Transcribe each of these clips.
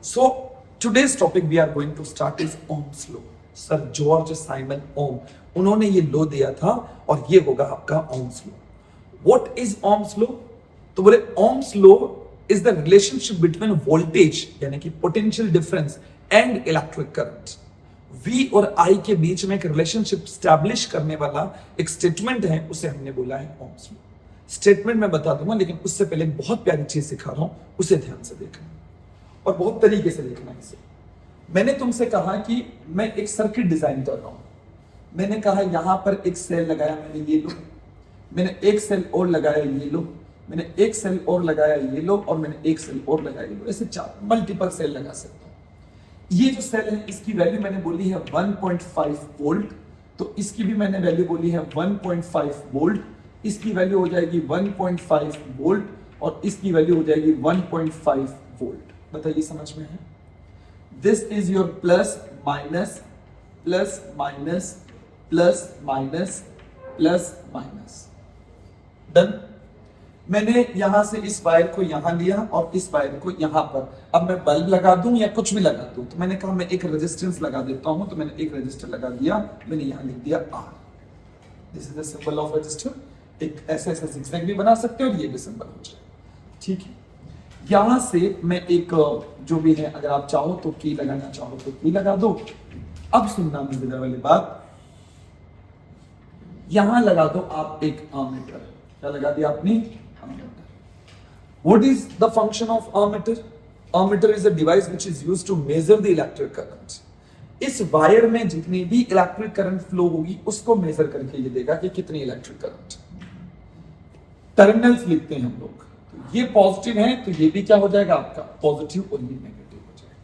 So today's topic we are going to start is Ohm's law. Sir George Simon Ohm, उन्होंने ये law दिया था और ये होगा आपका Ohm's law. What is Ohm's law? तो बोले Ohm's law is the relationship between voltage यानी कि potential difference and electric current. V और I के बीच में एक रिलेशनशिप स्टैब्लिश करने वाला एक स्टेटमेंट है, उसे हमने बोला है ओम्स लॉ. स्टेटमेंट मैं बता दूंगा, लेकिन उससे पहले एक बहुत प्यारी चीज सिखा रहा हूं, उसे ध्यान से देखना और बहुत तरीके से देखना इसे. मैंने तुमसे कहा कि मैं एक सर्किट डिजाइन कर रहा हूं. मैंने कहा यहां पर एक सेल लगाया, मैंने ये लो, मैंने एक सेल और लगाया ये लो, मैंने एक सेल और लगाया ये लो, और मैंने एक सेल और लगाया ये लो. ऐसे चार मल्टीपल सेल लगा सकता हूं. ये जो सेल है इसकी वैल्यू मैंने बोली है 1.5 वोल्ट, तो इसकी भी मैंने वैल्यू बोली है 1.5 वोल्ट. इसकी वैल्यू हो जाएगी 1.5 वोल्ट और इसकी वैल्यू हो जाएगी 1.5 वोल्ट. बताइए समझ में है? This is your plus minus plus minus plus minus plus minus. Done. मैंने यहां से इस वायर को यहां लिया और इस वायर को यहां पर. अब मैं बल्ब लगा दूं या कुछ भी लगा दूं, तो मैंने कहा मैं एक रेजिस्टेंस लगा देता हूं, तो मैंने एक रेजिस्टर लगा दिया, मैंने यहां लिख दिया R. This is the symbol of resistor. एक ऐसे ऐसे जिगजैग भी बना सकते हो और ये भी सिंबल हो जाए. ठीक है. यहां से मैं एक जो भी है, अगर आप चाहो तो की लगाना चाहो तो की लगा दो. अब सुनना मजेदार वाली बात, यहां लगा दो आप एक अमीटर. क्या लगा दिया आपने? Ammeter. What is the function of ammeter? Ammeter is a device which is used to measure the electric current. इस वायर में जितनी भी इलेक्ट्रिक करंट फ्लो होगी उसको मेजर करके ये देगा कि कितनी इलेक्ट्रिक करंट. टर्मिनल्स लिखते हैं हम लोग. तो ये पॉजिटिव है तो ये भी क्या हो जाएगा आपका पॉजिटिव, और ये नेगेटिव हो जाएगा.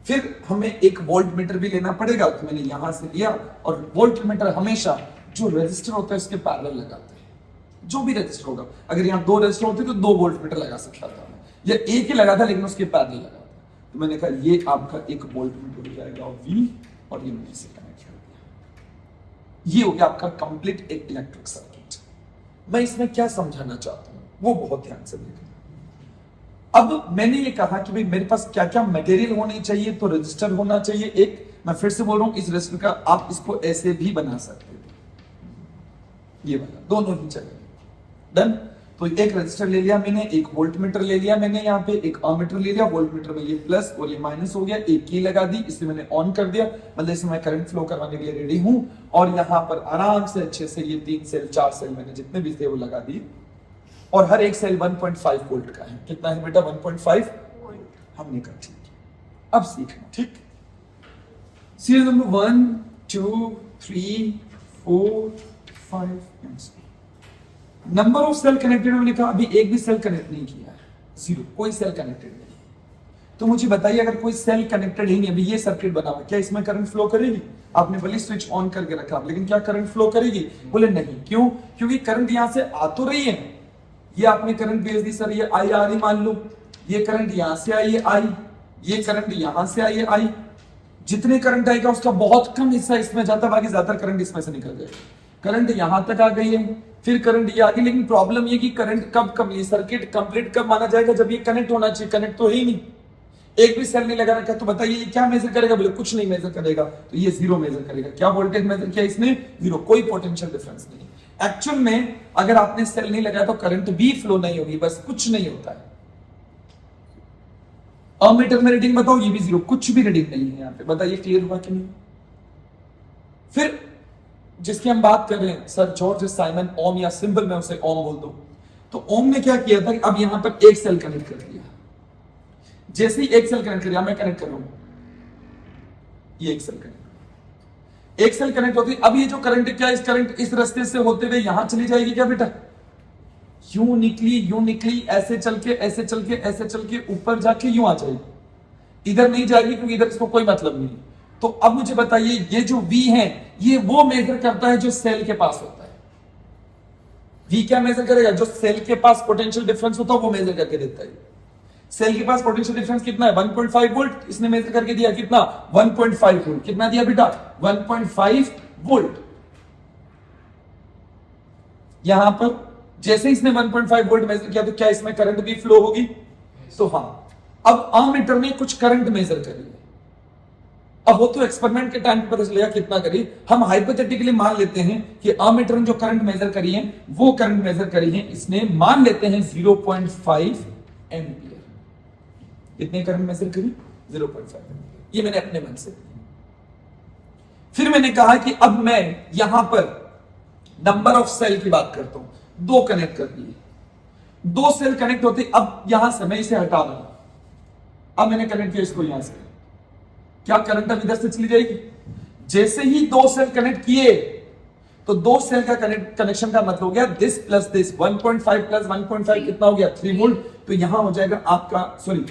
फिर हमें एक वोल्ट मीटर भी लेना पड़ेगा, तो मैंने यहां से लिया. और वोल्ट मीटर हमेशा जो रेजिस्टर होता है उसके पैरेलल लगाते हैं. जो भी रेजिस्टर होगा, अगर यहाँ दो रेजिस्टर होते तो 2 वोल्ट मीटर लगा सकता था मैं, या एक ही लगा था लेकिन उसके पैरेलल लगा था. तो मैंने कहा ये आपका एक वोल्ट मीटर हो जाएगा V, और ये मैंने इसे कनेक्ट कर दिया. ये हो गया आपका कंप्लीट एक इलेक्ट्रिक सर्किट. मैं इसमें क्या समझाना चाहता हूं वो बहुत ध्यान से देखना. अब मैंने ये कहा कि भाई मेरे पास क्या क्या मटेरियल होनी चाहिए, तो रजिस्टर होना चाहिए एक. मैं फिर से बोल रहा हूं, इस रजिस्टर का आप इसको ऐसे भी बना सकते हो, ये वाला, दोनों ही चलेगा. डन. तो एक रजिस्टर ले लिया मैंने, एक वोल्ट मीटर ले लिया मैंने, यहाँ पे एक अमीटर ले लिया. वोल्ट मीटर में ये प्लस और ये माइनस हो गया. एक की लगा दी, इसे मैंने ऑन कर दिया, मतलब इसमें मैं करंट फ्लो करवाने के लिए रेडी हूं. और यहाँ पर आराम से अच्छे से ये 3 सेल 4 सेल मैंने जितने भी थे वो लगा दिए. और हर एक सेल 1.5 वोल्ट का है. कितना है बेटा? 1.5 हमने कर. ठीक है. अब सीखना. ठीक. Serial number 1 2 3 4 5 number of cell connected. मैंने कहा अभी एक भी सेल कनेक्ट नहीं किया है, 0. कोई सेल कनेक्टेड नहीं. तो मुझे बताइए, अगर कोई सेल कनेक्टेड ही नहीं, अभी ये सर्किट बना हुआ, क्या इसमें करंट फ्लो करेगी? आपने भले स्विच ऑन करके रखा, लेकिन क्या करंट फ्लो करेगी? बोले नहीं. क्यों? क्योंकि करंट यहां से आ तो रही है. ये आपने करंट भेज दी, सर ये आई आ रही, मान लो ये करंट यहां से आई है आई, ये करंट यहां से आई है आई. जितने करंट आएगा उसका बहुत कम हिस्सा इसमें जाता, बाकी ज्यादातर करंट इसमें से निकल जाएगा. करंट यहां तक आ गई है, फिर करंट ये आ गई. लेकिन प्रॉब्लम ये कि करंट कब ये सर्किट कंप्लीट कब माना जाएगा? जब ये कनेक्ट होना चाहिए. कनेक्ट तो है ही नहीं, एक भी सेल नहीं लगा रखा. तो बताइए ये क्या मेजर करेगा? बोले कुछ नहीं मेजर करेगा. तो ये 0 मेजर करेगा. क्या वोल्टेज मेजर किया इसने? 0. कोई पोटेंशियल डिफरेंस नहीं. एक्चुअल में अगर आपने सेल नहीं लगाया तो करंट भी फ्लो नहीं होगी, बस कुछ नहीं होता है. अमीटर में रीडिंग बताओ, ये भी 0. कुछ भी रीडिंग नहीं है यहाँ पे. बताइए क्लियर हुआ कि नहीं? फिर जिसकी हम बात कर रहे हैं, सर जॉर्ज साइमन ओम, या सिंबल में उसे ओम बोल दो. तो ओम ने क्या किया था कि अब यहां पर एक सेल कनेक्ट कर दिया. जैसे ही एक सेल कनेक्ट कर दिया, मैं कनेक्ट कर रहा हूं, ये एक सेल कनेक्ट, एक सेल कनेक्ट होती. अब ये जो करंट क्या, इस करंट इस रास्ते से होते हुए यहां चली जाएगी क्या बेटा? यूं निकली ऐसे चल के ऐसे चल के ऐसे चल के ऊपर जाके यूं आ जाएगी. इधर नहीं जाएगी क्योंकि इधर इसको कोई मतलब नहीं. तो अब मुझे बताइए, ये जो V है ये वो मेजर करता है जो सेल के पास होता है. V क्या मेजर करेगा? जो सेल के पास पोटेंशियल डिफरेंस होता है वो मेजर करके देता है. सेल के पास पोटेंशियल डिफरेंस कितना है? 1.5 वोल्ट. इसने मेजर करके दिया कितना? 1.5 वोल्ट. कितना दिया बेटा? 1.5 वोल्ट. यहां पर जैसे इसने 1.5 वोल्ट मेजर किया, तो क्या इसमें करंट भी फ्लो होगी? तो हाँ. अब अमीटर ने कुछ करंट मेजर करी है, अब वो तो एक्सपेरिमेंट के टाइम पे पता चलेगा कितना करी। हम हाइपोथेटिकली मान लेते हैं कि अमीटर ने जो करंट मेजर करी है वो करंट मेजर करी है इसने, मान लेते हैं 0.5 एम्पियर। कितने करंट मेजर करी? 0.5 एम्पियर। ये मैंने अपने मन से किया। फिर मैंने कहा कि अब मैं यहां पर नंबर ऑफ सेल की बात करता हूं, 2 कनेक्ट कर दिए, 2 सेल कनेक्ट होते। अब यहां से मैं इसे हटा दूंगा, अब मैंने कनेक्ट किया इसको यहां से, क्या करंट अब इधर से चली जाएगी? जैसे ही 2 सेल कनेक्ट किए तो 2 सेल का कनेक्शन का मतलब हो गया दिस प्लस दिस, 1.5 प्लस 1.5 कितना हो गया? 3 वोल्ट। तो यहां हो जाएगा आपका, सॉरी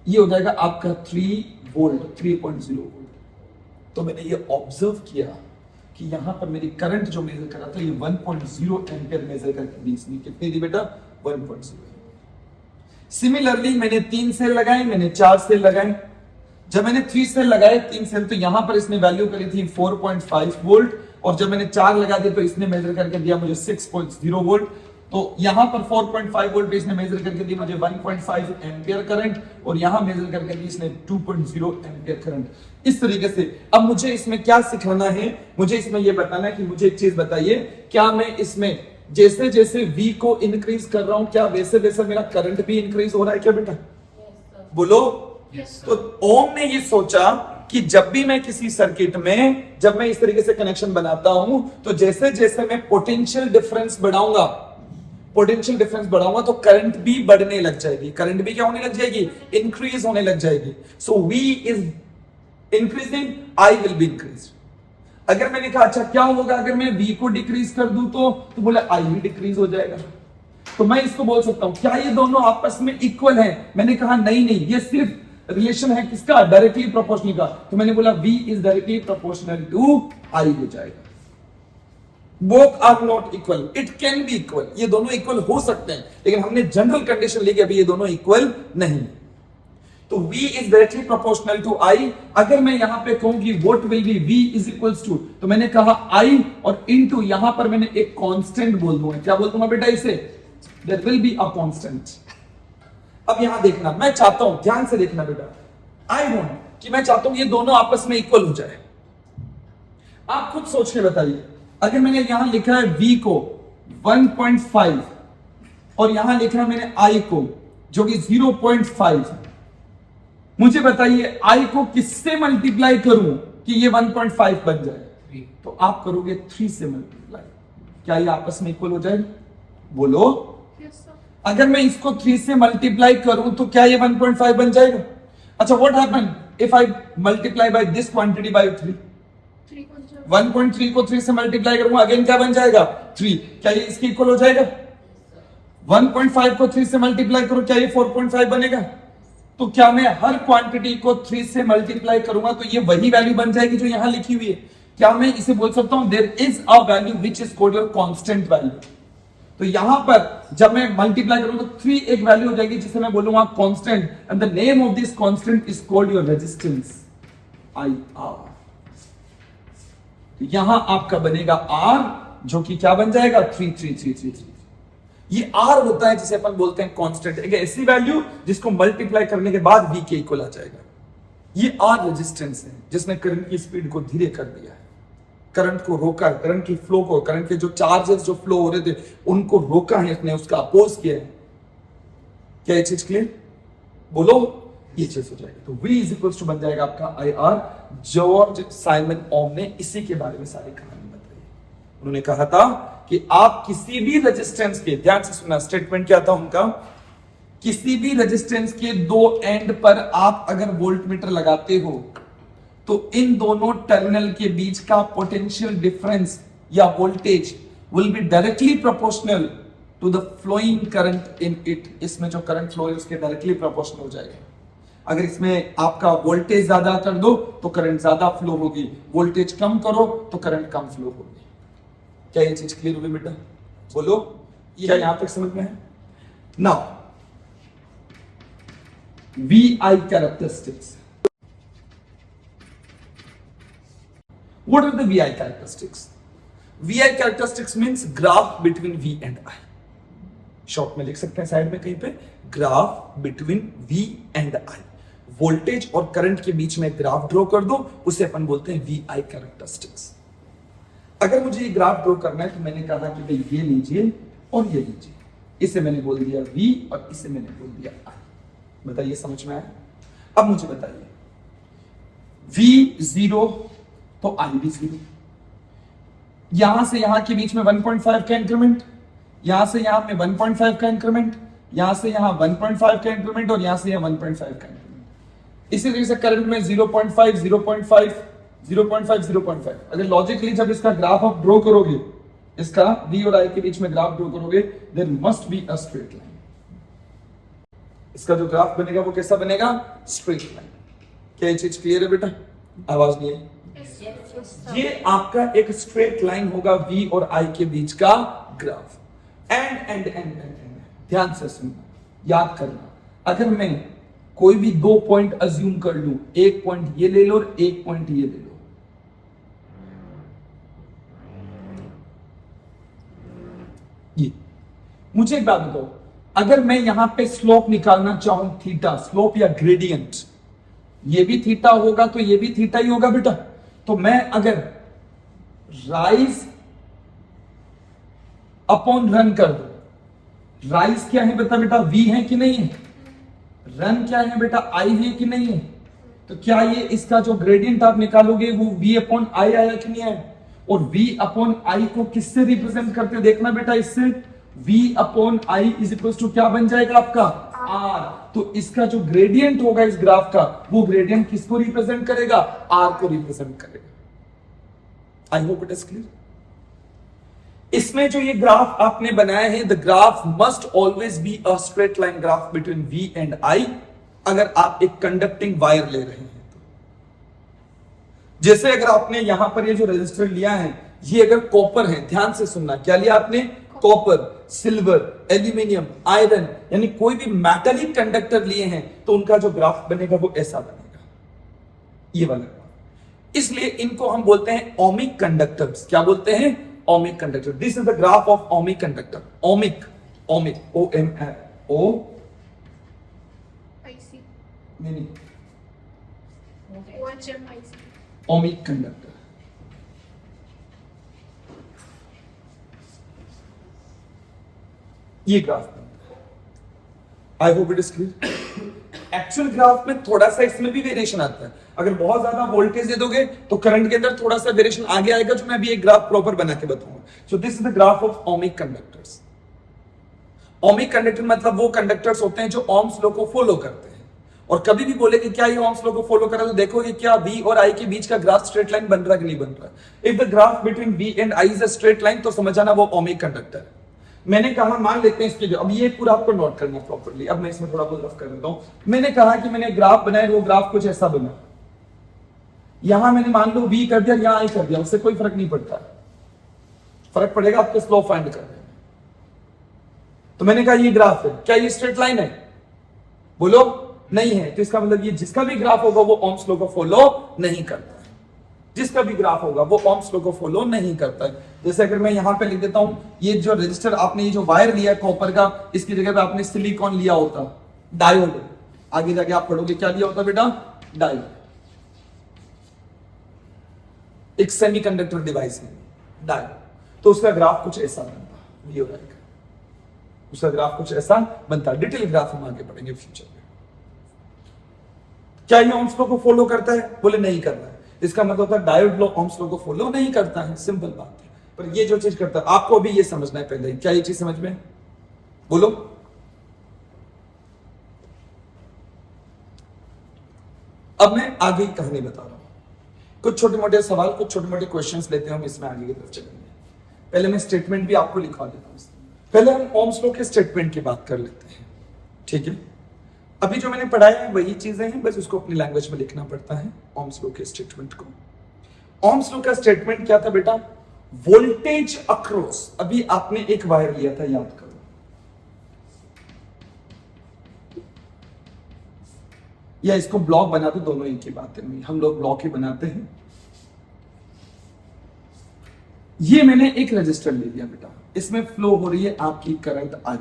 ये हो जाएगा आपका 3 वोल्ट, 3.0 वोल्ट। तो मैंने ये ऑब्जर्व किया कि यहां पर मेरी करंट जो मेजर कर रहा था ये 1.0 एम्पियर मेजर करके दी इसने। कितनी दी बेटा? 1.0। सिमिलरली मैंने 3 सेल लगाए, मैंने 4 सेल लगाए। जब मैंने 3 सेल लगाए, 3 सेल, तो यहां पर इसने वैल्यू करी थी 4.5 वोल्ट, और जब मैंने 4 लगा दिए तो इसने मेजर करके दिया मुझे 6.0 वोल्ट। तो यहां पर 4.5 वोल्ट पे इसने मेजर करके दी मुझे 1.5 एम्पियर करंट, और यहां मेजर करके दी इसने 2.0 एम्पियर करंट। इस तरीके से अब मुझे इसमें क्या सिखाना है? मुझे इसमें यह बताना है कि मुझे एक चीज बताइए, क्या मैं इसमें जैसे जैसे V को इंक्रीज कर रहा हूं, क्या वैसे वैसे मेरा करंट भी इंक्रीज हो रहा है क्या बेटा? बोलो। तो ओम ने ये सोचा कि जब भी मैं किसी सर्किट में, जब मैं इस तरीके से कनेक्शन बनाता हूं, तो जैसे जैसे मैं पोटेंशियल डिफरेंस बढ़ाऊंगा, पोटेंशियल डिफरेंस बढ़ाऊंगा तो करंट भी बढ़ने लग जाएगी। करंट भी क्या होने लग जाएगी? इंक्रीज होने लग जाएगी। सो V is increasing, I will be increase. अगर मैंने कहा अच्छा क्या होगा अगर मैं V को डिक्रीज कर दूं, तो बोला I भी डिक्रीज हो जाएगा। तो मैं इसको बोल सकता हूं क्या ये दोनों आपस में इक्वल है? मैंने कहा नहीं नहीं, ये सिर्फ रिलेशन है किसका? डायरेक्टली प्रोपोर्शनल का। तो मैंने बोला V is directly proportional to I हो जाएगा। Both are not equal, it can be equal, ये दोनों इक्वल हो सकते हैं, लेकिन हमने जनरल कंडीशन ली कि अभी ये दोनों इक्वल नहीं। तो V is directly proportional to I। अगर मैं यहां पे कहूं कि what will be V is equals to, तो मैंने कहा I और इनटू यहां पर मैंने एक कांस्टेंट बोल दूंगा। क्या बोल दूंगा बेटा इसे? There will be a constant. अब यहां देखना, मैं चाहता हूं, ध्यान से देखना बेटा, आई वांट कि मैं चाहता हूं ये दोनों आपस में इक्वल हो जाए। आप खुद सोच के बताइए, अगर मैंने यहां लिखा है V को 1.5 और यहां लिखा है मैंने I को जो कि 0.5, मुझे बताइए I को किससे मल्टीप्लाई करूं कि ये 1.5 बन जाए? तो आप करोगे 3 से मल्टीप्लाई। क्या ये आपस में इक्वल हो जाएगा? बोलो। अगर मैं इसको 3 से मल्टीप्लाई करूं तो क्या ये 1.5 बन जाएगा? अच्छा, what happen if I multiply by this quantity by 3? 1.3 को 3 से मल्टीप्लाई करूंगा, अगेन क्या बन जाएगा? 3। क्या ये इसके इक्वल हो जाएगा? 1.5 को 3 से मल्टीप्लाई करो, क्या ये 4.5 बनेगा? तो क्या मैं हर क्वांटिटी को 3 से मल्टीप्लाई करूंगा तो ये वही वैल्यू बन जाएगी जो यहां लिखी हुई है? क्या मैं इसे बोल सकता हूं there is a value which is called your constant value? तो यहां पर जब मैं मल्टीप्लाई करूंगा तो 3 एक वैल्यू हो जाएगी जिसे मैं बोलूंगा constant, and the name of this constant is called your resistance, IR। तो यहां आपका बनेगा R, जो कि क्या बन जाएगा? 33333। ये R होता है जिसे अपन बोलते हैं कांस्टेंट, एक ऐसी वैल्यू जिसको मल्टीप्लाई करने के बाद V के इक्वल आ जाएगा। ये R रेजिस्टेंस है जिसने करंट की स्पीड को धीरे कर दिया है, करंट को रोका, करंट की फ्लो को, करंट के जो चार्जेस जो फ्लो हो रहे थे उनको रोका है इसने, उसका अपोज किया है। क्या ये चीज क्लियर? बोलो। ये चीज हो जाएगी तो V इज इक्वल टू बन जाएगा आपका IR। जॉर्ज साइमन ओम ने इसी के बारे में सारी कहानी बताई। उन्होंने कहा था कि आप किसी भी रेजिस्टेंस के, ध्यान से सुनना, स्टेटमेंट क्या था उनका, किसी भी रेजिस्टेंस के 2 एंड पर आप अगर वोल्टमीटर लगाते हो तो इन दोनों टर्मिनल के बीच का पोटेंशियल डिफरेंस या voltage will be directly proportional to the flowing current in it. इसमें जो करंट फ्लो है उसके डायरेक्टली प्रोपोर्शनल हो जाएगा। अगर इसमें आपका वोल्टेज ज्यादा कर दो तो करंट ज्यादा फ्लो होगी, वोल्टेज कम करो तो करंट कम फ्लो होगी। क्या ये चीज क्लियर हुई बेटा? बोलो। क्या यहां तक समझ में है? Now VI characteristics. What are the VI characteristics? VI characteristics means graph between V and I. Short में लिख सकते हैं साइड में कहीं पे, graph between V and I। Voltage और करंट के बीच में ग्राफ ड्रॉ कर दो, उसे अपन बोलते हैं VI कैरेक्टरिस्टिक्स। अगर मुझे ये ग्राफ ड्रॉ करना है तो मैंने कहा कि भाई ये लीजिए और ये लीजिए, इसे मैंने बोल दिया V और इसे मैंने बोल दिया I। बताइए समझ में आया? अब मुझे बताइए V 0 तो I भी 0, यहां से यहां के बीच में 1.5 का इंक्रीमेंट, यहां से यहां में 1.5 का इंक्रीमेंट, यहां से यहां 1.5 का इंक्रीमेंट और यहां से यहां 1.5 का इंक्रीमेंट। इसी तरीके से करंट में 0.5 0.5 0.5 0.5। अगर लॉजिकली जब इसका ग्राफ आप ड्रॉ करोगे, इसका V और I के बीच में ग्राफ ड्रॉ करोगे, there must be a straight line. इसका जो ग्राफ बनेगा वो कैसा बनेगा? Straight line. क्या ये चीज क्लियर है बेटा? आवाज नहीं है? ये आपका एक स्ट्रेट लाइन होगा V और I के बीच का ग्राफ। एंड ध्यान से सुनना, याद करना। अगर मैं कोई भी 2 पॉइंट अज्यूम कर लूं, एक पॉइंट ये ले लो और एक पॉइंट ये ले लो, ये मुझे एक बात बताओ, अगर मैं यहां पे स्लोप निकालना चाहूं, थीटा स्लोप या ग्रेडियंट, ये भी थीटा होगा तो ये भी थीटा ही होगा बेटा। तो मैं अगर राइज अपॉन रन कर दो, राइज क्या है बेटा? V है कि नहीं है? रन क्या है बेटा? I है कि नहीं है? तो क्या ये इसका जो ग्रेडियंट आप निकालोगे वो V अपॉन I आया कि नहीं आया? और V अपॉन I को किससे रिप्रेजेंट करते हो देखना बेटा, इससे V upon I is equal to क्या बन जाएगा आपका? R। तो इसका जो ग्रेडियंट होगा इस ग्राफ का, वो ग्रेडियंट किसको रिप्रेजेंट करेगा? R को रिप्रेजेंट करेगा। आई होप इट इज क्लियर। इसमें जो ये ग्राफ आपने बनाया है, the graph must always be a straight line graph between V and I, अगर आप एक कंडक्टिंग वायर ले रहे हैं तो। जैसे अगर आपने यहां पर ये जो रेजिस्टर लिया है, ये अगर कॉपर है, ध्यान से सुनना, क्या लिया आपने? कॉपर, सिल्वर, एल्यूमिनियम, आयरन, यानी कोई भी मेटालिक कंडक्टर लिए हैं तो उनका जो ग्राफ बनेगा वो ऐसा बनेगा, ये वाला ग्राफ। इसलिए इनको हम बोलते हैं ओमिक कंडक्टर्स। क्या बोलते हैं? Ohmic conductor. This is the graph of ohmic conductor. Ohmic, ohmic, O नहीं, ओमिक कंडक्टर। ये ग्राफ बनता है। आई hope it is clear. Actual graph में थोड़ा सा इसमें भी वेरिएशन आता है। अगर बहुत ज्यादा वोल्टेज दे दोगे तो करंट के अंदर थोड़ा सा वेरिएशन आगे आएगा, जो मैं अभी एक ग्राफ प्रॉपर बना के बताऊंगा। So this is the graph of ohmic conductors. Ohmic conductor मतलब वो कंडक्टर्स होते हैं जो ओम्स लॉ को फॉलो करते हैं। और कभी भी बोले कि क्या ये ओम्स लॉ को फॉलो कर रहा है, तो देखोगे क्या V और I के बीच का ग्राफ स्ट्रेट लाइन बन रहा है कि नहीं बन रहा है। If the graph between V and I is a straight line, तो समझ आना वो ओमिक कंडक्टर है। मैंने कहा, मान लेते हैं इसके जो, अब ये पूरा आपको नोट करना प्रॉपर्ली। अब मैं इसमें थोड़ा बहुत रफ कर देता हूं। मैंने कहा कि मैंने ग्राफ बनाया, वो ग्राफ कुछ ऐसा बना। यहां मैंने मान लो V कर दिया, यहां I कर दिया, उससे कोई फर्क नहीं पड़ता। फर्क पड़ेगा आपके स्लोप फाइंड करने में। तो मैंने कहा ये ग्राफ है, क्या ये स्ट्रेट लाइन है? बोलो नहीं है। तो इसका मतलब ये जिसका भी ग्राफ होगा वो ओम्स लॉ को फॉलो नहीं करता है। जिसका भी ग्राफ होगा वो ओम्स लॉ को फॉलो नहीं करता है। जैसे अगर मैं यहां पे लिख देता हूं, ये जो रजिस्टर आपने, ये जो वायर लिया है कॉपर का, इसकी जगह पे आपने सिलिकॉन लिया होता, डायोड। आगे जाके आप पढ़ोगे क्या लिया होता बेटा? डायोड। एक सेमीकंडक्टर डिवाइस है डायोड। तो उसका ग्राफ कुछ ऐसा बनता, ये हो जाएगा उसका ग्राफ कुछ ऐसा बनता। डिटेल ग्राफ हम आगे पढ़ेंगे फ्यूचर में। क्या ये ओम्स लॉ को फॉलो करता है? बोले नहीं करता है। इसका मतलब होता है डायोड लॉ ओम्स लॉ को फॉलो नहीं करता है। सिंपल बात है। पर ये जो चीज करता है, आपको अभी ये समझना है पहले। क्या ये चीज समझ में? बोलो। अब मैं आगे की कहानी बता रहा हूं। कुछ छोटे मोटे सवाल, कुछ छोटे मोटे क्वेश्चंस लेते हैं हम, इसमें आगे की तरफ चलेंगे। पहले मैं स्टेटमेंट भी आपको लिखवा देता हूं। पहले हम ओम्स लॉ के स्टेटमेंट की बात कर लेते हैं, ठीक है? अभी जो मैंने पढ़ाया है वही चीजें हैं, बस उसको अपनी लैंग्वेज में लिखना पड़ता है। ओम्स लॉ के स्टेटमेंट को, ओम्स लॉ का स्टेटमेंट क्या था बेटा? Voltage across. अभी आपने एक वायर लिया था, याद करो। या इसको ब्लॉक बना दो, दोनों एक ही बात है, हम लोग ब्लॉक ही बनाते हैं। ये मैंने एक रजिस्टर ले लिया बेटा, इसमें फ्लो हो रही है आपकी करंट आई।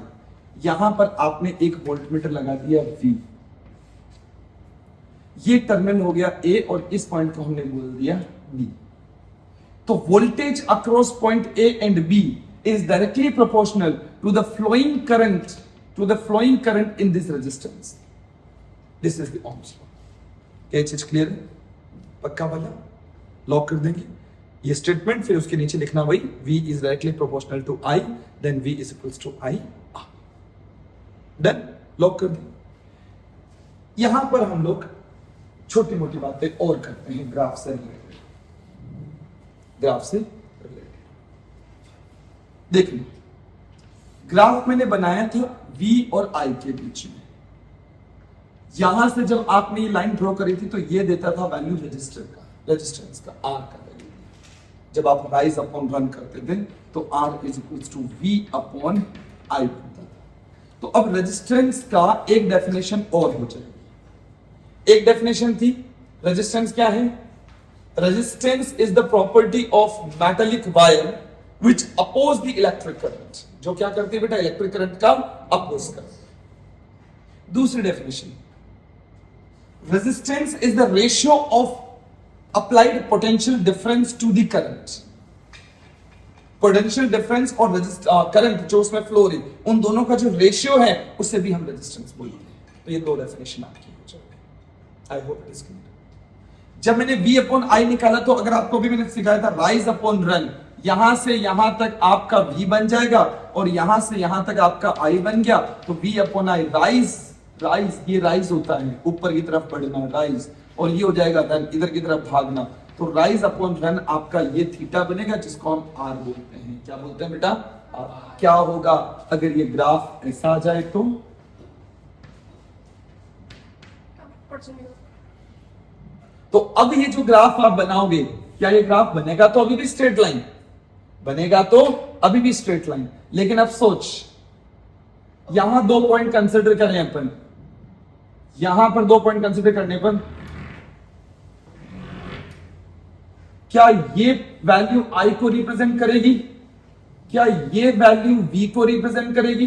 यहां पर आपने एक वोल्टमीटर लगा दिया V, ये टर्मिनल हो गया A और इस पॉइंट को हमने बोल दिया B। तो voltage across point A and B is directly proportional to the flowing current in this resistance. This is the Ohm's law. क्या चीज क्लियर है? पक्का वाला लॉक कर देंगे ये स्टेटमेंट, फिर उसके नीचे लिखना वही V is directly proportional to I, then V is equals to I R. Done, lock कर दें। यहां पर हम लोग छोटी मोटी बातें और करते हैं ग्राफ से रिलेटेड। देखिए, ग्राफ मैंने बनाया था V और I के बीच में। यहां से जब आपने ये लाइन ड्रॉ करी थी तो ये देता था वैल्यू रेजिस्टेंस का R का वैल्यू। जब आप राइज अपॉन रन करते थे तो R is equals to V upon I बनता था। तो अब रेजिस्टेंस का एक डेफिनेशन और हो जाएगी। एक डेफिनेशन थी, रेजिस्टेंस क्या है? Resistance is the property of metallic wire which oppose the electric current, जो क्या करती है बेटा? इलेक्ट्रिक करंट का अपोज करती है। दूसरी definition, resistance is the ratio of applied potential difference to the current. Potential difference और करंट जो उसमें फ्लो रही, उन दोनों का जो रेशियो है उसे भी हम रेजिस्टेंस बोलते हैं। तो ये दो डेफिनेशन आपकी हो जाएगी। आई होप इट इज क्लियर। जब मैंने V अपॉन I निकाला तो अगर आपको भी मैंने सिखाया था राइज अपॉन रन, यहां से यहां तक आपका V बन जाएगा और यहां से यहां तक आपका I बन गया। तो V अपॉन I राइज, ये राइज होता है, ऊपर की तरफ बढ़ना राइज, और ये हो जाएगा रन, इधर की तरफ भागना। तो राइज अपॉन रन आपका ये थीटा बनेगा, जिसको हम R बोलते हैं। क्या बोलते हैं बेटा? R। क्या होगा अगर ये ग्राफ ऐसा आ जाए तो अब ये जो ग्राफ आप बनाओगे, क्या ये ग्राफ बनेगा? तो अभी भी स्ट्रेट लाइन बनेगा, तो अभी भी स्ट्रेट लाइन। लेकिन अब सोच, यहां दो पॉइंट कंसिडर करें अपन, यहां पर दो पॉइंट कंसिडर करने पर क्या ये वैल्यू I को रिप्रेजेंट करेगी? क्या ये वैल्यू V को रिप्रेजेंट करेगी?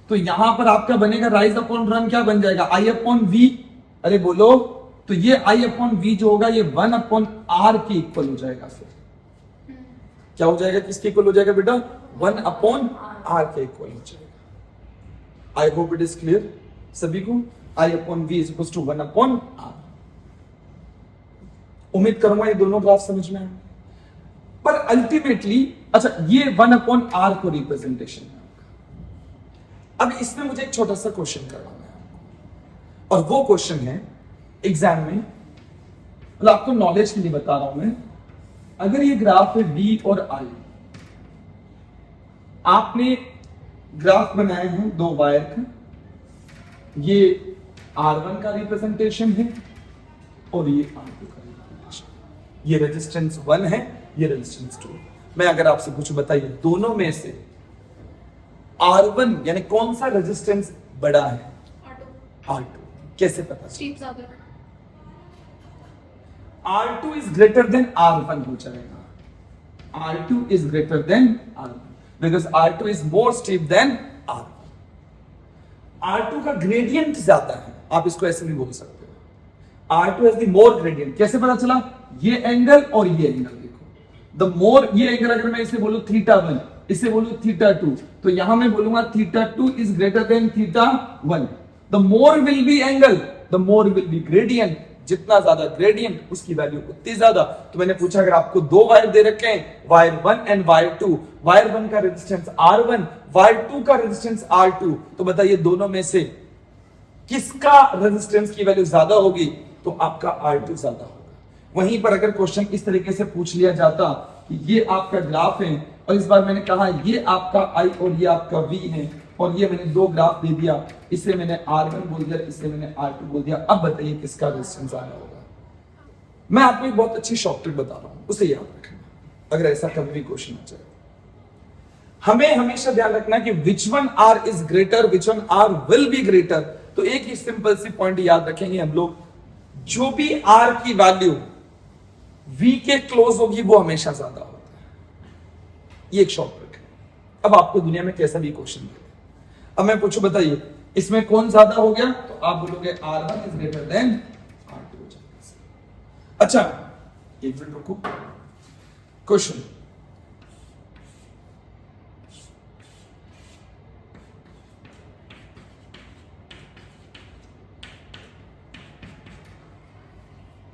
तो यहां पर आपका बनेगा राइज अपॉन रन, क्या बन जाएगा? I upon V। अरे बोलो, तो ये I अपॉन V जो होगा ये 1 अपॉन R के इक्वल हो जाएगा। फिर क्या हो जाएगा? किसके इक्वल हो जाएगा बेटा? 1 अपॉन R के इक्वल हो जाएगा। I hope it is clear सभी को। I upon V is equal to 1 upon R। उम्मीद करूंगा ये दोनों ग्राफ समझ में आए। पर अल्टीमेटली, अच्छा, ये 1 अपॉन R को रिप्रेजेंटेशन है। अब इसमें मुझे एक छोटा सा क्वेश्चन करवाना है, और वो क्वेश्चन है एग्जाम में, मतलब आपको नॉलेज के लिए बता रहा हूं मैं। अगर ये ग्राफ है V और I, आपने ग्राफ बनाए हैं दो वायर का, ये R1 का रिप्रेजेंटेशन है और ये R2 का रिप्रेजेंटेशन। ये रेजिस्टेंस 1 है, ये रेजिस्टेंस 2। मैं अगर आपसे पूछूं, बताइए दोनों में से R1 यानी कौन सा रेजिस्टेंस बड़ा है? R2। कैसे पता चला? R2 is greater than R1 हो जाएगा। R2 is greater than R1 because R2 is more steep than R1। R2 का ग्रेडियंट ज्यादा है, आप इसको ऐसे भी बोल सकते हो। R2 has the more gradient। कैसे पता चला? ये एंगल और ये एंगल देखो। द मोर, ये एंगल अगर मैं इसे बोलूं θ1, इसे बोलूं θ2, तो यहां मैं बोलूंगा θ2 is greater than θ1। The more will be angle, the more will be gradient. जितना ज्यादा ग्रेडियंट उसकी वैल्यू उतनी ज्यादा। तो मैंने पूछा, अगर आपको दो वायर दे रखे हैं, वायर 1 एंड वायर 2, वायर 1 का रेजिस्टेंस R1, वायर 2 का रेजिस्टेंस R2, तो बताइए दोनों में से किसका रेजिस्टेंस की वैल्यू ज्यादा होगी? तो आपका R2 ज्यादा होगा। वहीं पर अगर क्वेश्चन इस तरीके से पूछ लिया जाता कि ये आपका ग्राफ है, और इस बार मैंने कहा ये आपका I और ये आपका V है, और ये मैंने दो ग्राफ दे दिया, इसे मैंने R1 बोल दिया, इसे मैंने R2 बोल दिया। अब बताइए किसका रेजिस्टेंस ज्यादा होगा? मैं आपको एक बहुत अच्छी शॉर्ट ट्रिक बता रहा हूं, उसे याद रखना अगर ऐसा कभी भी क्वेश्चन आ जाए। हमें हमेशा ध्यान रखना कि which one R is greater, which one R will be greater. तो एक ही सिंपल सी पॉइंट याद रखेंगे हम लोग, जो भी R की वैल्यू V के क्लोज होगी वो हमेशा ज्यादा होता है। ये एक शॉर्ट ट्रिक है। अब आपको दुनिया में कैसा भी क्वेश्चन दे, अब मैं पूछूं, बताइए इसमें कौन ज्यादा हो गया, तो आप बोलोगे R1 is greater than R2 हो जाएगा। अच्छा एक मिनट रुको, क्वेश्चन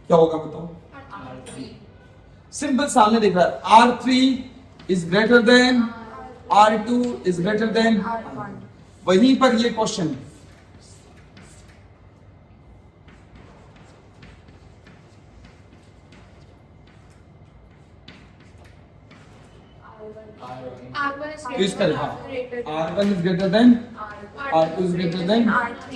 क्या होगा बताओ? सिंपल सामने दिख रहा है, R3 is greater than R2 is greater than R1। वहीं पर ये क्वेश्चन क्विज करें, हाँ R1 is greater than R2 is greater than R3।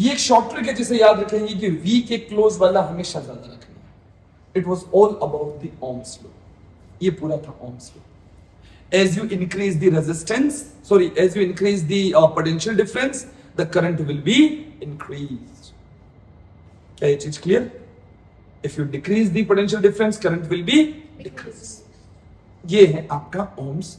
ये एक शॉर्ट ट्रिक है जिसे याद रखेंगे कि V के क्लोज वाला हमेशा ज्यादा रखना है। It was all about the Ohm's law, ये पूरा था Ohm's law. As you increase the resistance, as you increase the potential difference, the current will be increased. क्या ये चीज clear? If you decrease the potential difference, current will be decreased. ये है आपका ohms